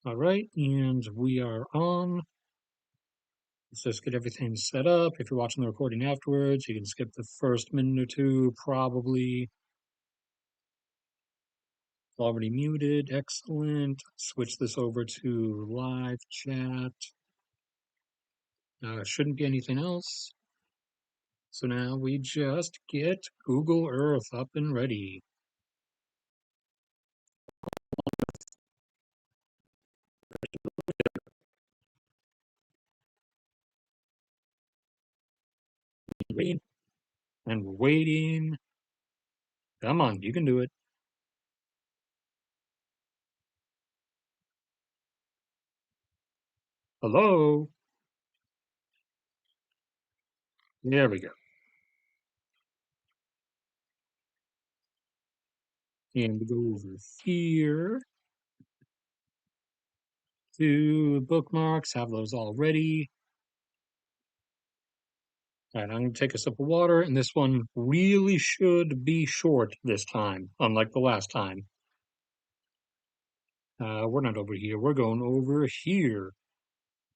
All right, and we are on. Let's just get everything set up. If you're watching the recording afterwards, you can skip the first minute or two, probably. Already muted, excellent. Switch this over to live chat. Shouldn't be anything else. So now we just get Google Earth up and ready. Waiting and waiting. Come on, you can do it. Hello. There we go. And we go over here to bookmarks, have those all ready. All right, I'm going to take a sip of water, and this one really should be short this time, unlike the last time. We're not over here, we're going over here,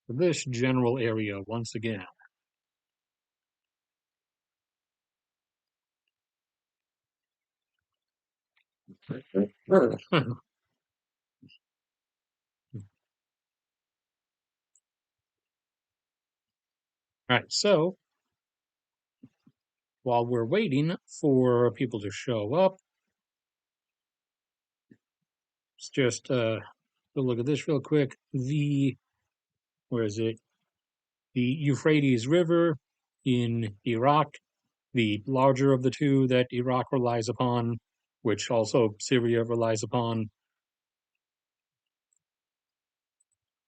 this general area once again. All right, so while we're waiting for people to show up, let's just look at this real quick. Where is it? The Euphrates River in Iraq, the larger of the two that Iraq relies upon, which also Syria relies upon.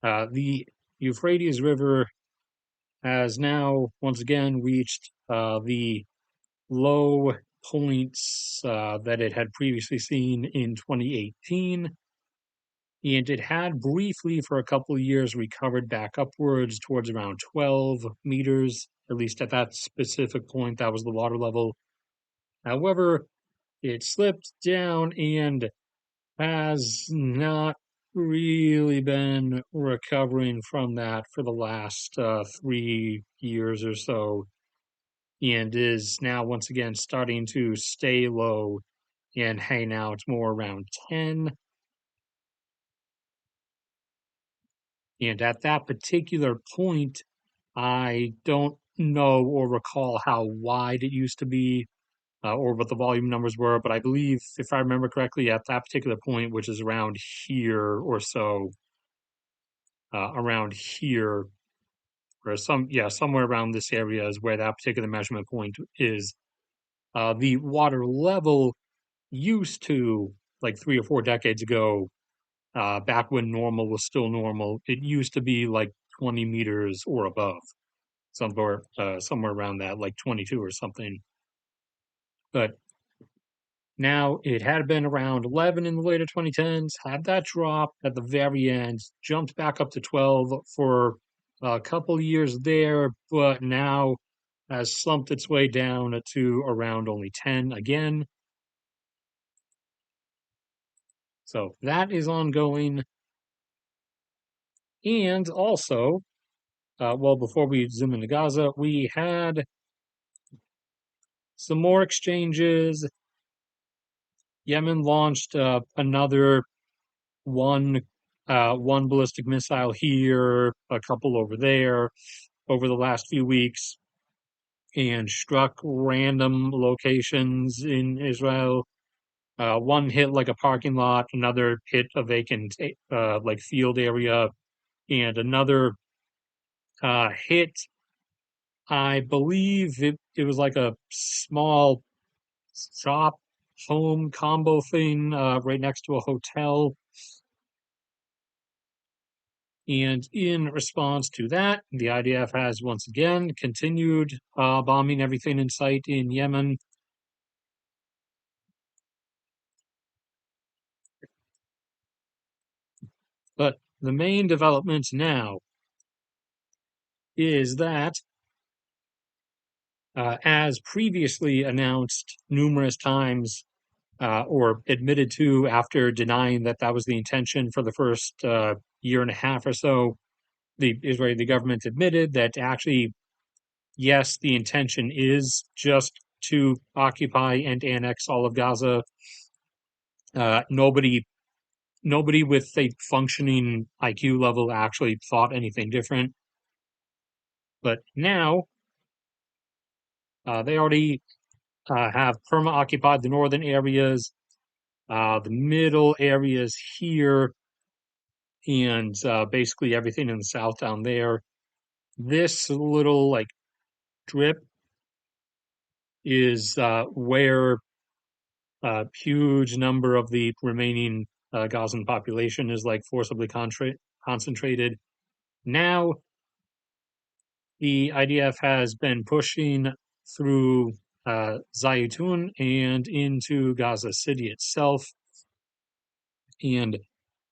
The Euphrates River has now once again reached the low points that it had previously seen in 2018. And it had briefly, for a couple of years, recovered back upwards towards around 12 meters, at least at that specific point. That was the water level. However, it slipped down and has not really been recovering from that for the last 3 years or so, and is now once again starting to stay low. And hey, now it's more around 10. And at that particular point, I don't know or recall how wide it used to be or what the volume numbers were, but I believe, if I remember correctly, at that particular point, which is around here or so, around here, or somewhere around this area is where that particular measurement point is. The water level used to, like 3 or 4 decades ago, back when normal was still normal, it used to be like 20 meters or above, somewhere around that, like 22 or something. But now it had been around 11 in the later 2010s, had that drop at the very end, jumped back up to 12 for a couple years there, but now has slumped its way down to around only 10 again. So that is ongoing. And also, well, before we zoom into Gaza, we had some more exchanges. Yemen launched another one one ballistic missile here, a couple over there over the last few weeks, and struck random locations in Israel. One hit like a parking lot, another hit a vacant like field area, and another hit, I believe it was like a small shop home combo thing right next to a hotel. And in response to that, the IDF has once again continued bombing everything in sight in Yemen. But the main development now is that, as previously announced numerous times, or admitted to after denying that that was the intention for the first year and a half or so. The Israeli government admitted that actually, yes, the intention is just to occupy and annex all of Gaza. Nobody with a functioning IQ level actually thought anything different. But now they already have perma occupied the northern areas, the middle areas here, and basically everything in the south down there. This little like strip is where a huge number of the remaining Gazan population is like forcibly concentrated. Now, the IDF has been pushing through Zaytun and into Gaza City itself, and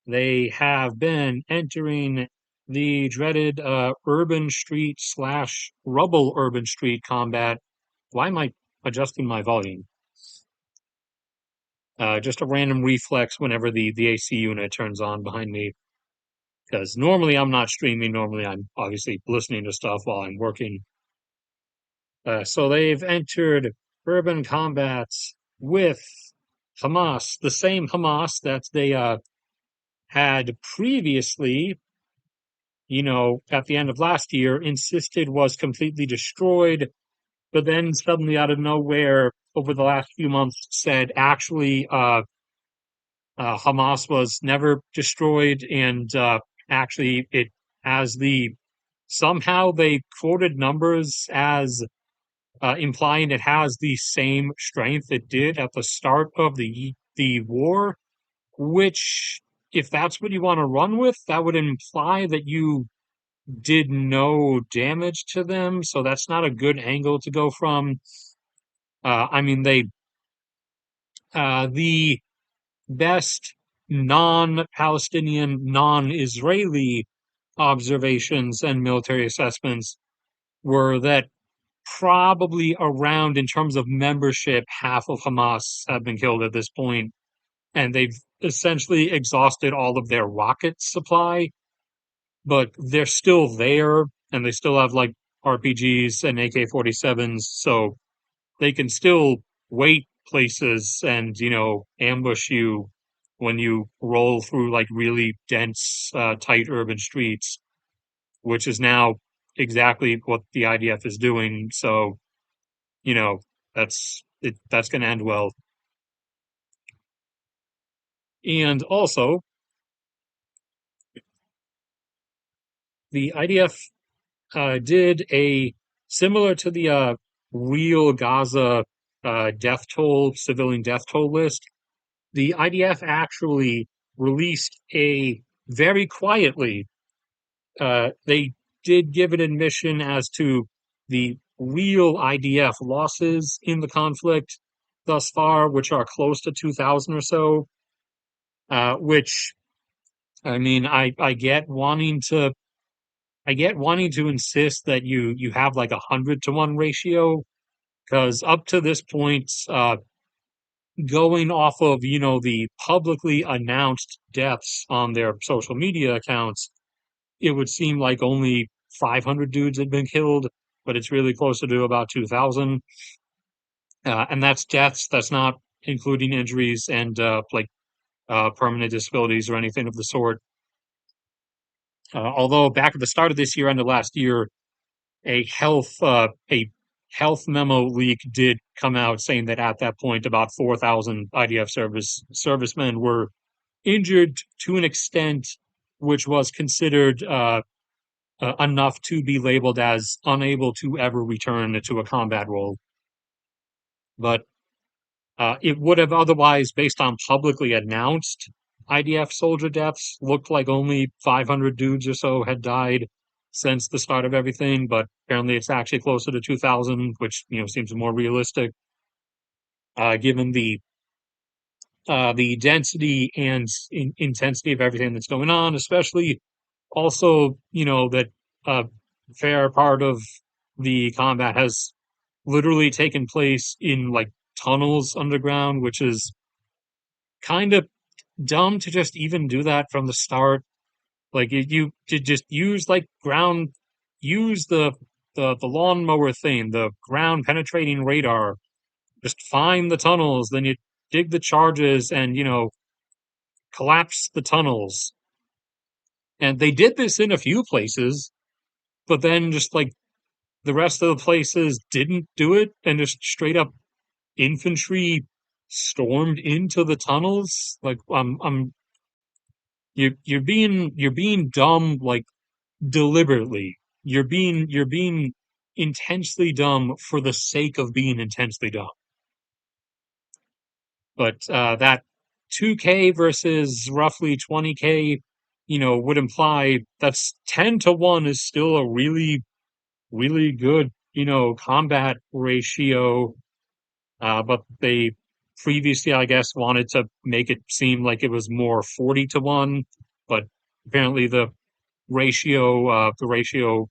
they have been entering the dreaded urban street slash rubble urban street combat. Why am I adjusting my volume? Just a random reflex whenever the AC unit turns on behind me. Because normally I'm not streaming. Normally I'm obviously listening to stuff while I'm working. So they've entered urban combats with Hamas, the same Hamas that they had previously, at the end of last year, insisted was completely destroyed, but then suddenly out of nowhere, over the last few months, said actually Hamas was never destroyed, and actually it has the somehow they quoted numbers as implying it has the same strength it did at the start of the war, which if that's what you want to run with, that would imply that you did no damage to them. So that's not a good angle to go from. I mean, the best non-Palestinian, non-Israeli observations and military assessments were that probably around, in terms of membership, half of Hamas have been killed at this point, and they've essentially exhausted all of their rocket supply, but they're still there, and they still have like RPGs and AK-47s, so they can still wait places and, ambush you when you roll through like really dense, tight urban streets, which is now exactly what the IDF is doing. So, you know, that's going to end well. And also, the IDF did a similar to the real Gaza death toll, civilian death toll list. The IDF actually released a very quietly. They did give an admission as to the real IDF losses in the conflict thus far, which are close to 2,000 or so. Which I mean, I get wanting to insist that you have like 100-to-1 ratio, because up to this point, going off of the publicly announced deaths on their social media accounts, it would seem like only 500 dudes had been killed, but it's really closer to about 2,000, and that's deaths. That's not including injuries and permanent disabilities or anything of the sort. Although back at the start of this year and the last year, a health memo leak did come out saying that at that point about 4,000 IDF servicemen were injured to an extent which was considered enough to be labeled as unable to ever return to a combat role. But it would have otherwise, based on publicly announced IDF soldier deaths, looked like only 500 dudes or so had died since the start of everything, but apparently it's actually closer to 2,000, which seems more realistic, given the density and intensity of everything that's going on, especially also that a fair part of the combat has literally taken place in like tunnels underground, which is kind of dumb to just even do that from the start. Like you to just use like ground, use the lawnmower thing, the ground penetrating radar. Just find the tunnels, then you dig the charges and collapse the tunnels. And they did this in a few places, but then just like the rest of the places didn't do it and just straight up infantry stormed into the tunnels. Like you're being dumb like deliberately. You're being intensely dumb for the sake of being intensely dumb. But that 2K versus roughly 20K, would imply that's 10 to 1 is still a really, really good, combat ratio. But they previously, I guess, wanted to make it seem like it was more 40 to 1. But apparently the ratio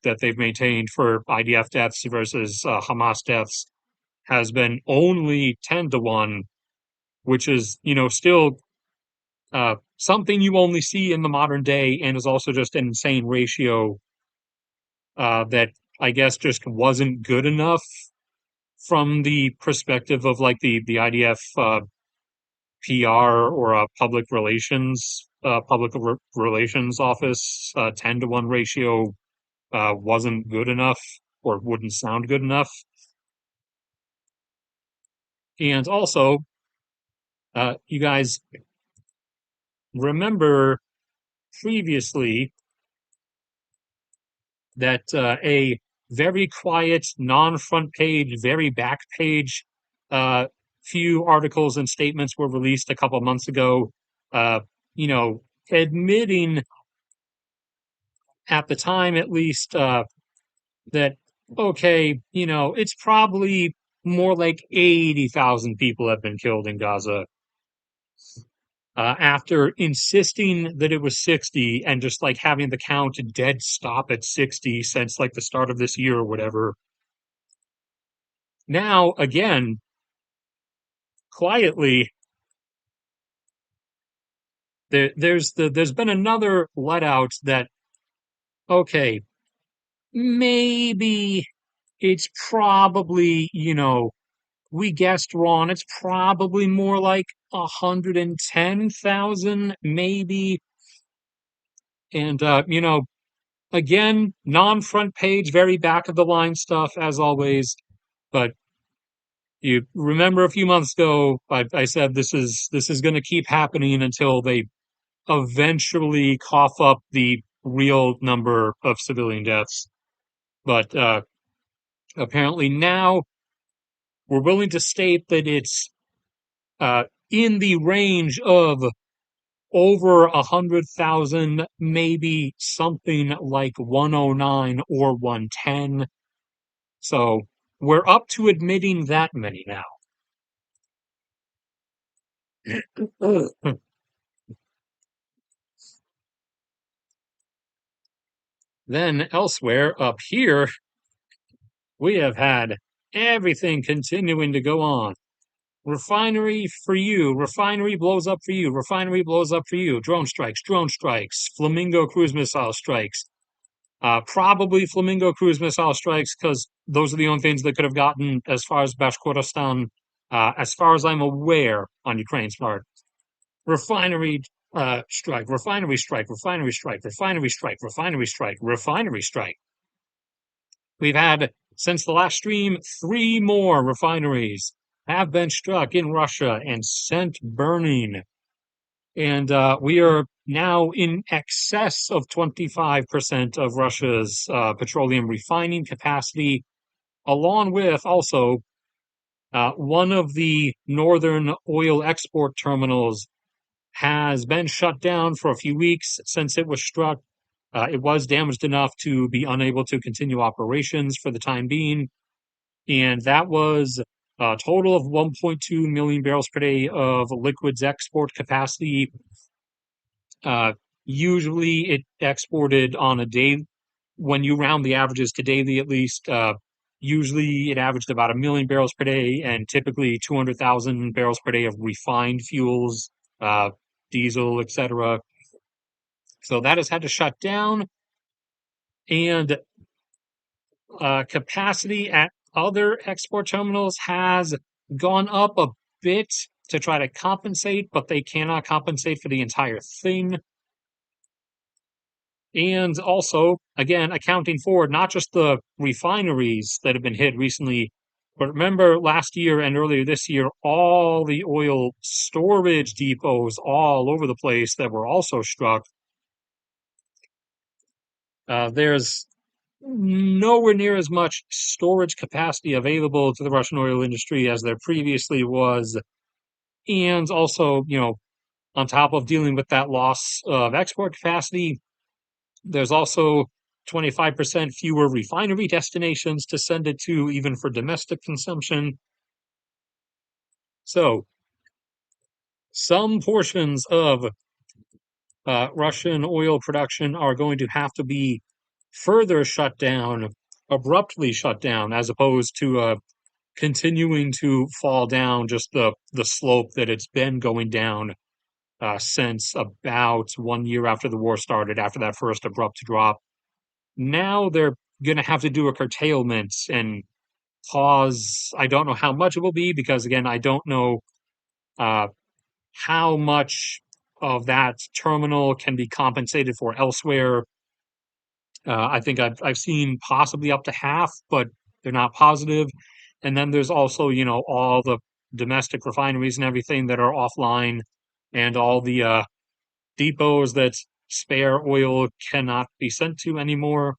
that they've maintained for IDF deaths versus Hamas deaths has been only 10 to 1, which is, still something you only see in the modern day and is also just an insane ratio that I guess just wasn't good enough from the perspective of like the IDF PR or public relations office. 10 to 1 ratio wasn't good enough or wouldn't sound good enough. And also, you guys remember previously that a very quiet, non-front page, very back page, uh, few articles and statements were released a couple months ago, uh, you know, admitting at the time at least that, okay, it's probably more like 80,000 people have been killed in Gaza. After insisting that it was 60 and just like having the count dead stop at 60 since like the start of this year or whatever. Now, again, quietly, there's been another let out that, okay, maybe it's probably, we guessed wrong. It's probably more like 110,000, maybe. And, again, non-front page, very back of the line stuff as always. But you remember a few months ago, I said this is going to keep happening until they eventually cough up the real number of civilian deaths. But apparently now we're willing to state that it's uh, in the range of over 100,000, maybe something like 109 or 110. So we're up to admitting that many now. Then elsewhere up here, we have had everything continuing to go on. Refinery for you, refinery blows up for you, refinery blows up for you, drone strikes, Flamingo cruise missile strikes. Probably Flamingo cruise missile strikes because those are the only things that could have gotten as far as Bashkortostan, as far as I'm aware, on Ukraine's part. Refinery strike, refinery strike, refinery strike, refinery strike, refinery strike, refinery strike. We've had, since the last stream, 3 more refineries have been struck in Russia and sent burning. And we are now in excess of 25% of Russia's petroleum refining capacity, along with also one of the northern oil export terminals has been shut down for a few weeks since it was struck. It was damaged enough to be unable to continue operations for the time being. And that was a total of 1.2 million barrels per day of liquids export capacity. Uh, Usually it exported on a day, when you round the averages to daily at least, usually it averaged about 1 million barrels per day and typically 200,000 barrels per day of refined fuels. uh, diesel, etc. So that has had to shut down, and capacity at other export terminals has gone up a bit to try to compensate, but they cannot compensate for the entire thing. And also, again, accounting for not just the refineries that have been hit recently, but remember last year and earlier this year, all the oil storage depots all over the place that were also struck. There's nowhere near as much storage capacity available to the Russian oil industry as there previously was. And also, on top of dealing with that loss of export capacity, there's also 25% fewer refinery destinations to send it to, even for domestic consumption. So, some portions of Russian oil production are going to have to be further shut down, abruptly shut down, as opposed to continuing to fall down just the slope that it's been going down since about 1 year after the war started, after that first abrupt drop. Now they're going to have to do a curtailment and pause. I don't know how much it will be because, again, I don't know uh, how much of that terminal can be compensated for elsewhere. I think I've seen possibly up to half, but they're not positive. And then there's also, all the domestic refineries and everything that are offline, and all the depots that spare oil cannot be sent to anymore.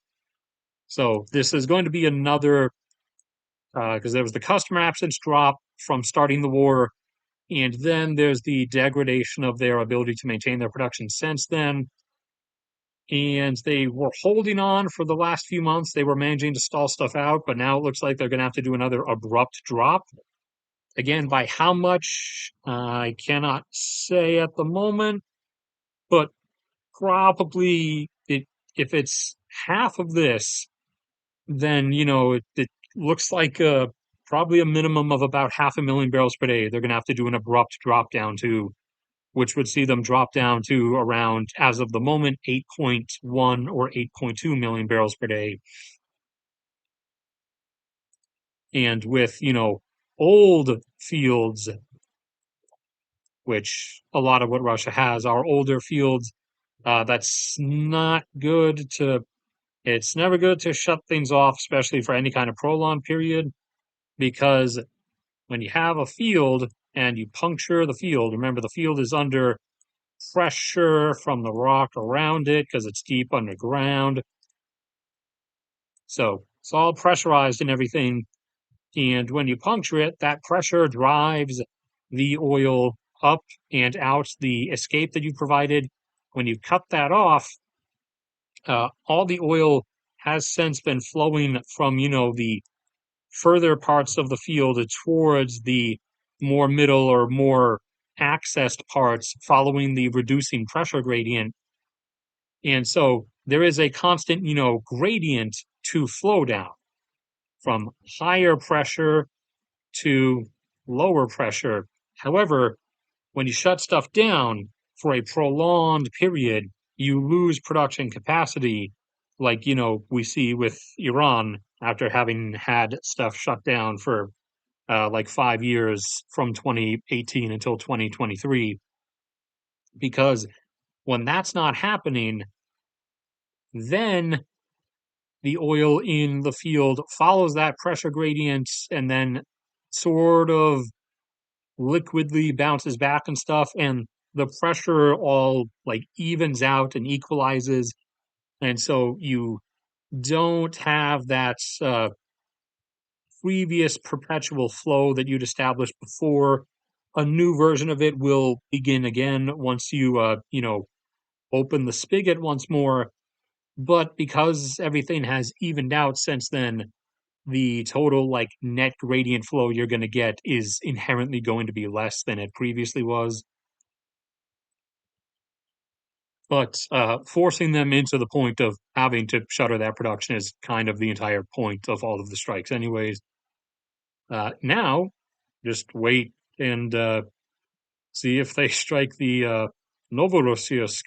So this is going to be another, because there was the customer absence drop from starting the war, and then there's the degradation of their ability to maintain their production since then. And they were holding on for the last few months. They were managing to stall stuff out, but now it looks like they're going to have to do another abrupt drop. Again, by how much, I cannot say at the moment, but probably if it's half of this, then it looks like probably a minimum of about 500,000 barrels per day. They're going to have to do an abrupt drop down to, which would see them drop down to around, as of the moment, 8.1 or 8.2 million barrels per day. And with old fields, which a lot of what Russia has are older fields, that's not good to. It's never good to shut things off, especially for any kind of prolonged period, because when you have a field and you puncture the field, remember the field is under pressure from the rock around it because it's deep underground. So it's all pressurized and everything. And when you puncture it, that pressure drives the oil up and out the escape that you provided. When you cut that off, all the oil has since been flowing from, the further parts of the field towards the more middle or more accessed parts following the reducing pressure gradient. And so there is a constant, gradient to flow down from higher pressure to lower pressure. However, when you shut stuff down for a prolonged period, you lose production capacity, like, we see with Iran after having had stuff shut down for like 5 years from 2018 until 2023. Because when that's not happening, then the oil in the field follows that pressure gradient and then sort of liquidly bounces back and stuff, and the pressure all like evens out and equalizes, and so you don't have that previous perpetual flow that you'd established before. A new version of it will begin again once you open the spigot once more, but because everything has evened out since then, the total like net gradient flow you're going to get is inherently going to be less than it previously was. But forcing them into the point of having to shutter that production is kind of the entire point of all of the strikes, anyways. Now, just wait and See if they strike the Novorossiysk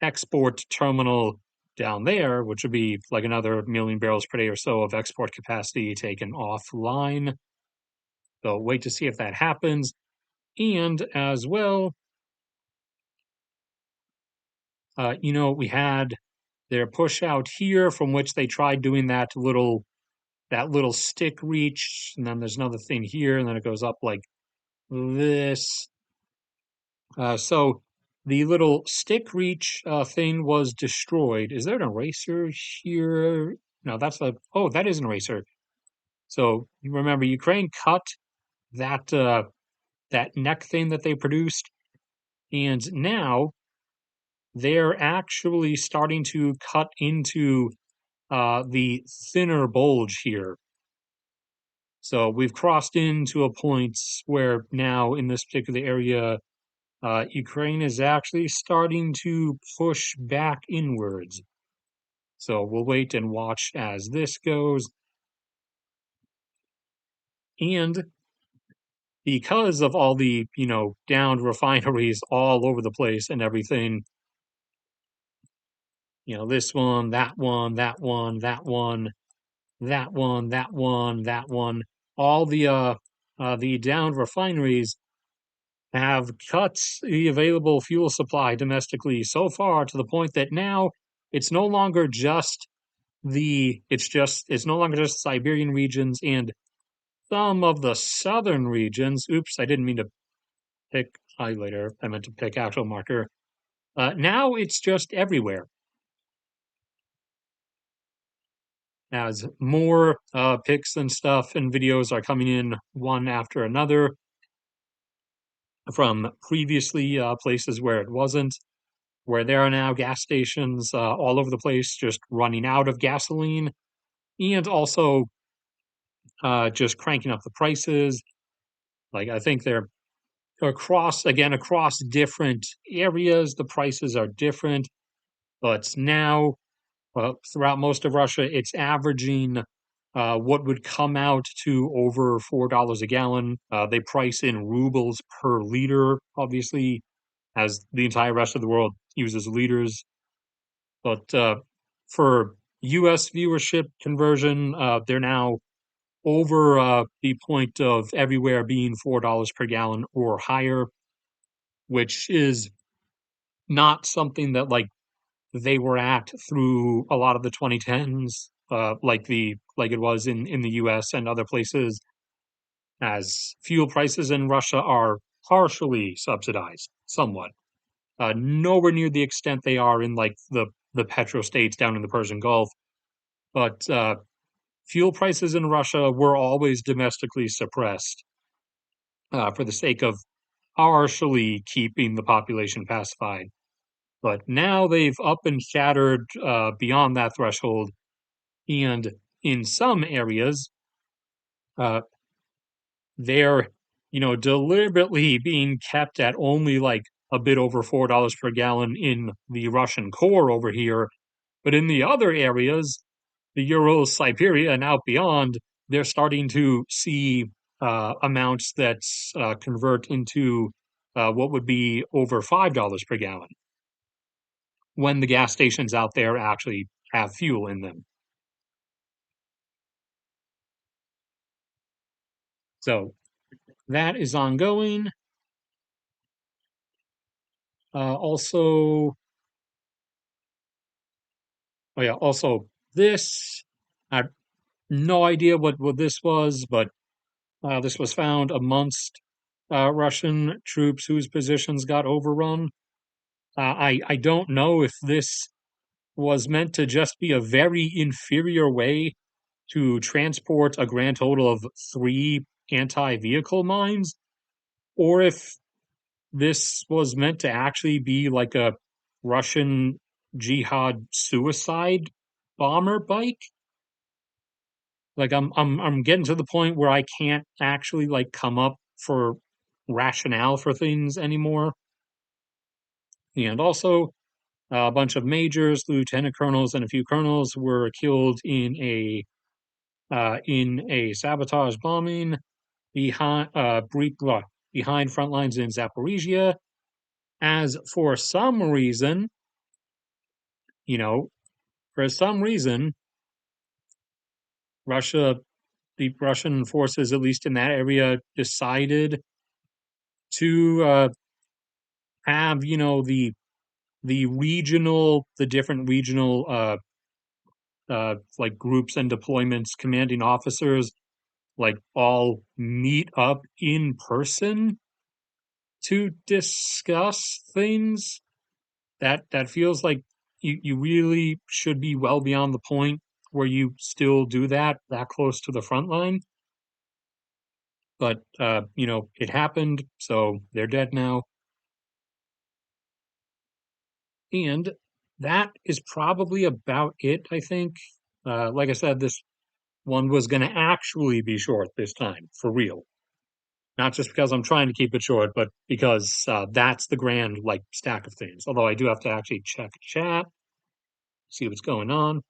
export terminal down there, which would be like another million barrels per day or so of export capacity taken offline. So wait to see if that happens. And as well, we had their push out here from which they tried doing that little stick reach, and then there's another thing here, and then it goes up like this. So the little stick reach thing was destroyed. Is there an eraser here? No, that is an eraser. So you remember Ukraine cut that neck thing that they produced, and now they're actually starting to cut into the thinner bulge here. So we've crossed into a point where now in this particular area, Ukraine is actually starting to push back inwards. So we'll wait and watch as this goes. And because of all the, downed refineries all over the place and everything, this one, that one, that one, that one, that one, that one, that one, all the downed refineries have cut the available fuel supply domestically so far to the point that now it's no longer just it's no longer just Siberian regions and some of the southern regions. Oops, I didn't mean to pick highlighter. I meant to pick actual marker. Now it's just everywhere. As more pics and stuff and videos are coming in one after another from previously places where it wasn't, where there are now gas stations all over the place just running out of gasoline and also just cranking up the prices. Like I think they're across different areas, the prices are different, but now throughout most of Russia, it's averaging what would come out to over $4 a gallon. They price in rubles per liter, obviously, as the entire rest of the world uses liters. But for US viewership conversion, they're now over the point of everywhere being $4 per gallon or higher, which is not something that like they were at through a lot of the 2010s, like it was in the US and other places, as fuel prices in Russia are partially subsidized, somewhat. Nowhere near the extent they are in like the petrostates down in the Persian Gulf, but fuel prices in Russia were always domestically suppressed for the sake of partially keeping the population pacified. But now they've up and shattered beyond that threshold, and in some areas, uh, they're deliberately being kept at only like a bit over $4 per gallon in the Russian core over here, but in the other areas, the Urals, Siberia, and out beyond, they're starting to see amounts that convert into what would be over $5 per gallon when the gas stations out there actually have fuel in them. So that is ongoing. Also, oh yeah, also this, I have no idea what this was, but this was found amongst Russian troops whose positions got overrun. I don't know if this was meant to just be a very inferior way to transport a grand total of 3 anti-vehicle mines, or if this was meant to actually be like a Russian jihad suicide bomber bike. Like I'm getting to the point where I can't actually like come up for rationale for things anymore. And also, a bunch of majors, lieutenant colonels, and a few colonels were killed in a sabotage bombing behind behind front lines in Zaporizhia, as for some reason, you know, for some reason, Russia, the Russian forces, at least in that area, decided to have, the different regional like groups and deployments, commanding officers, like all meet up in person to discuss things. That feels like you really should be well beyond the point where you still do that close to the front line. But it happened, so they're dead now. And that is probably about it, I think. Like I said, this one was going to actually be short this time, for real. Not just because I'm trying to keep it short, but because that's the grand like stack of things. Although I do have to actually check chat, see what's going on.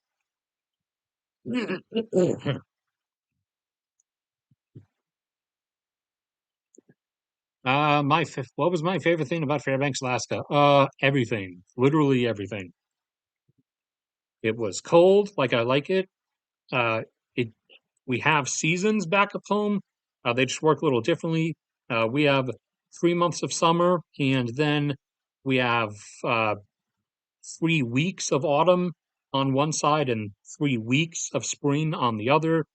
What was my favorite thing about Fairbanks, Alaska? Everything, literally everything. It was cold, like I like it. It We have seasons back at home. They just work a little differently. We have 3 months of summer, and then we have 3 weeks of autumn on one side and 3 weeks of spring on the other.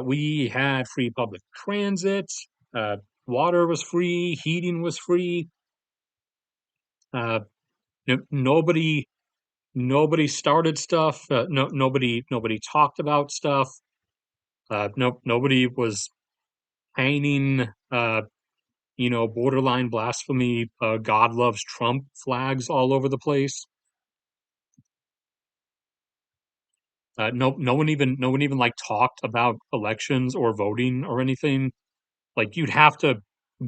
We had free public transit. Uh, Water was free. Heating was free. Uh, nobody started stuff. Nobody talked about stuff. Nobody was hanging borderline blasphemy, God loves Trump flags all over the place. No one even like talked about elections or voting or anything. Like you'd have to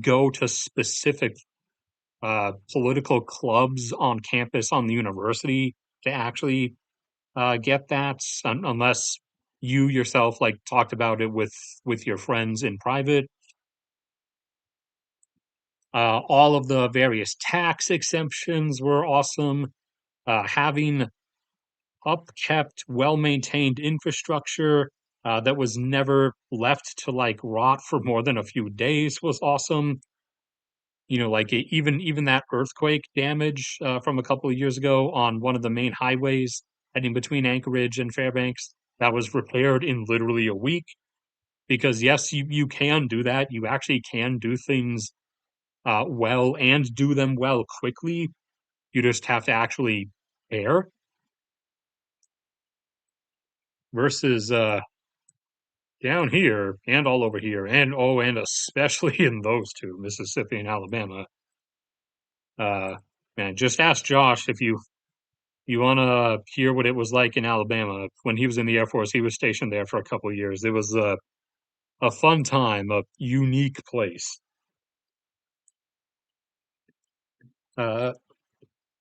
go to specific political clubs on campus on the university to actually get that, unless you yourself like talked about it with your friends in private. All of the various tax exemptions were awesome. Having upkept, well-maintained infrastructure that was never left to like rot for more than a few days was awesome. Like even that earthquake damage from a couple of years ago on one of the main highways heading between Anchorage and Fairbanks, that was repaired in literally a week. Because yes, you can do that. You actually can do things well and do them well quickly. You just have to actually care. Versus down here and all over here, and especially in those two, Mississippi and Alabama. Uh, Man, just ask Josh if you want to hear what it was like in Alabama when he was in the Air Force. He was stationed there for a couple of years. It was a fun time, a unique place. Uh,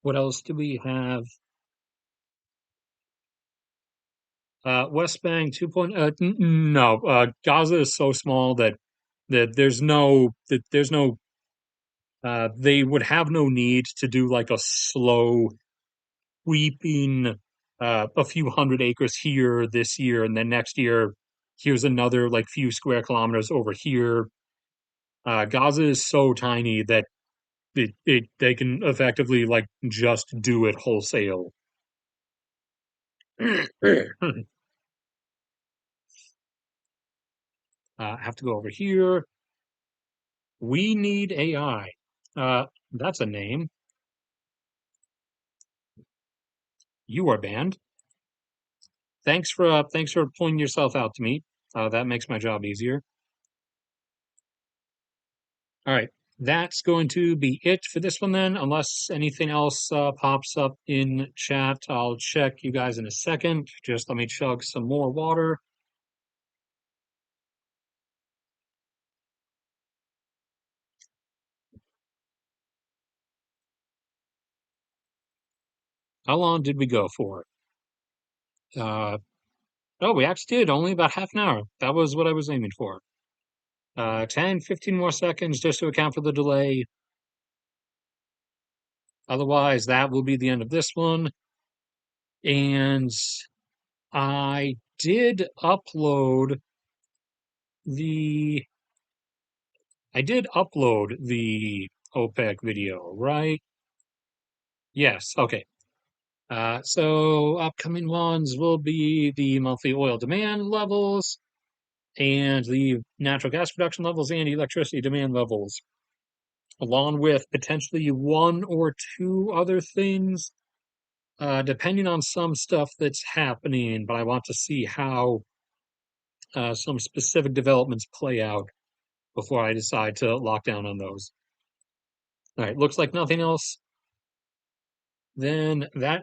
what else do we have? West Bank 2. No, Gaza is so small that there's no they would have no need to do like a slow creeping a few hundred acres here this year, and then next year here's another like few square kilometers over here. Gaza is so tiny that they can effectively like just do it wholesale. I have to go over here. We need AI. That's a name. You are banned. Thanks for pointing yourself out to me. That makes my job easier. All right, that's going to be it for this one then. Unless anything else pops up in chat, I'll check you guys in a second. Just let me chug some more water. How long did we go for? Uh, oh, we actually did only about half an hour. That was what I was aiming for. 10, 15 more seconds just to account for the delay. Otherwise, that will be the end of this one. And I did upload the the OPEC video, right? Yes, okay. So upcoming ones will be the monthly oil demand levels and the natural gas production levels and electricity demand levels, along with potentially one or two other things, depending on some stuff that's happening. But I want to see how some specific developments play out before I decide to lock down on those. All right, looks like nothing else. Then that